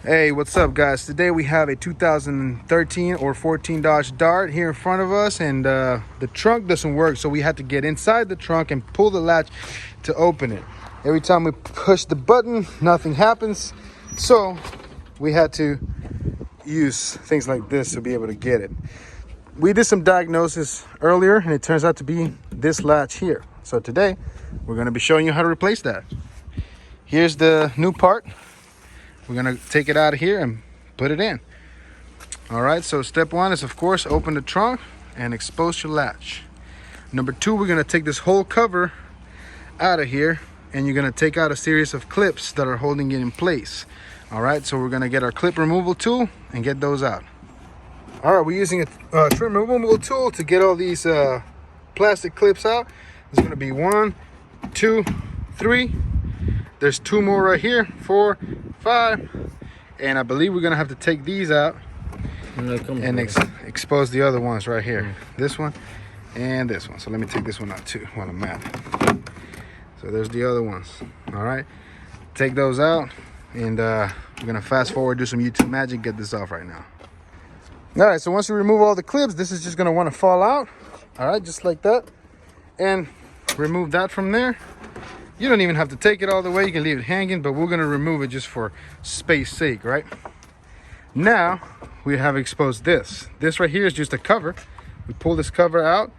Hey, what's up, guys? Today we have a 2013 or 14 Dodge Dart here in front of us, and the trunk doesn't work, so we had to get inside the trunk and pull the latch to open it. Every time we push the button, nothing happens, so we had to use things like this to be able to get it. We did some diagnosis earlier, and it turns out to be this latch here. So today we're going to be showing you how to replace that. Here's the new part. We're gonna take it out of here and put it in. All right, so step one is, of course, open the trunk and expose your latch. Number two, we're gonna take this whole cover out of here, and you're gonna take out a series of clips that are holding it in place. All right, so we're gonna get our clip removal tool and get those out. All right, we're using a trim removal tool to get all these plastic clips out. There's gonna be 1, 2, 3. There's 2 more right here, 4, 5, and I believe we're gonna have to take these out and expose the other ones right here. This one and this one. So let me take this one out too while I'm at it. So there's the other ones. All right, take those out, and we're gonna fast forward, do some YouTube magic, get this off right now. All right, so once you remove all the clips, this is just gonna want to fall out. All right, just like that, and remove that from there. You don't even have to take it all the way, you can leave it hanging, but we're gonna remove it just for space sake, right? Now we have exposed this. This right here is just a cover. We pull this cover out.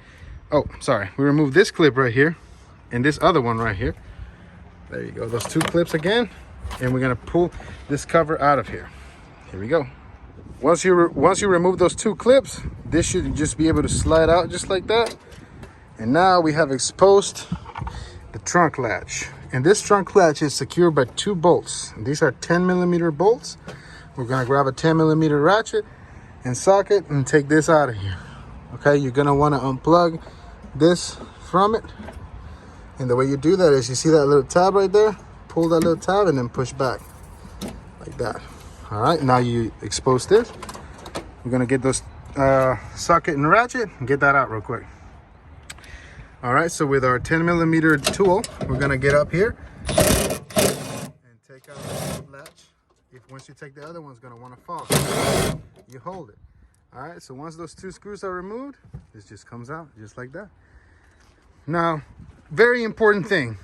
Oh, sorry, we remove this clip right here and this other one right here. There you go, those 2 clips again, and we're gonna pull this cover out of here. Here we go. Once you remove those 2 clips, this should just be able to slide out just like that. And now we have exposed the trunk latch, and this trunk latch is secured by 2 bolts. These are 10mm bolts. We're gonna grab a 10mm ratchet and socket and take this out of here. Okay, you're gonna want to unplug this from it, and the way you do that is, you see that little tab right there, pull that little tab and then push back like that. All right, now you expose this. We're gonna get those socket and ratchet and get that out real quick. All right, so with our 10mm tool, we're gonna get up here and take out the latch. Once you take the other one, it's gonna wanna fall. You hold it. All right, so once those 2 screws are removed, this just comes out just like that. Now, very important thing,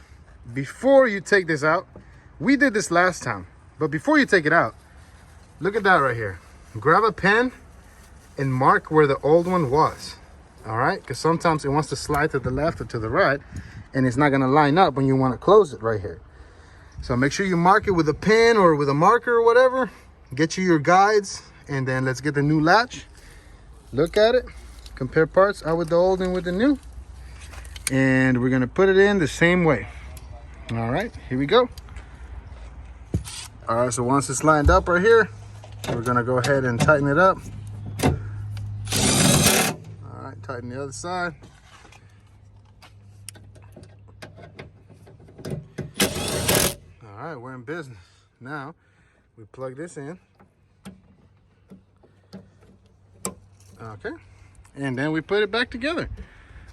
before you take this out, we did this last time, but before you take it out, look at that right here. Grab a pen and mark where the old one was. All right, because sometimes it wants to slide to the left or to the right, and it's not going to line up when you want to close it right here. So make sure you mark it with a pen or with a marker or whatever. Get you your guides, and then let's get the new latch. Look at it, compare parts out with the old and with the new, and we're going to put it in the same way. All right, here we go. All right, so once it's lined up right here, we're going to go ahead and tighten it up. Tighten the other side. All right, we're in business. Now we plug this in. Okay, and then we put it back together.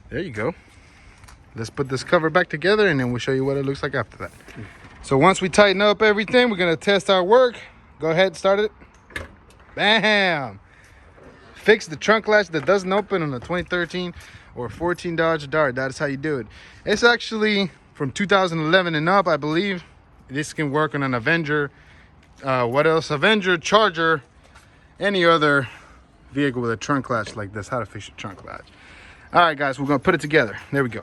There you go. Let's put this cover back together, and then we'll show you what it looks like after that. So once we tighten up everything, we're gonna test our work. Go ahead, start it. Bam! Fix the trunk latch that doesn't open on a 2013 or 14 Dodge Dart. That is how you do it. It's actually from 2011 and up, I believe. This can work on an Avenger. What else? Avenger, Charger, any other vehicle with a trunk latch like this. How to fix your trunk latch. All right, guys, we're gonna put it together. There we go.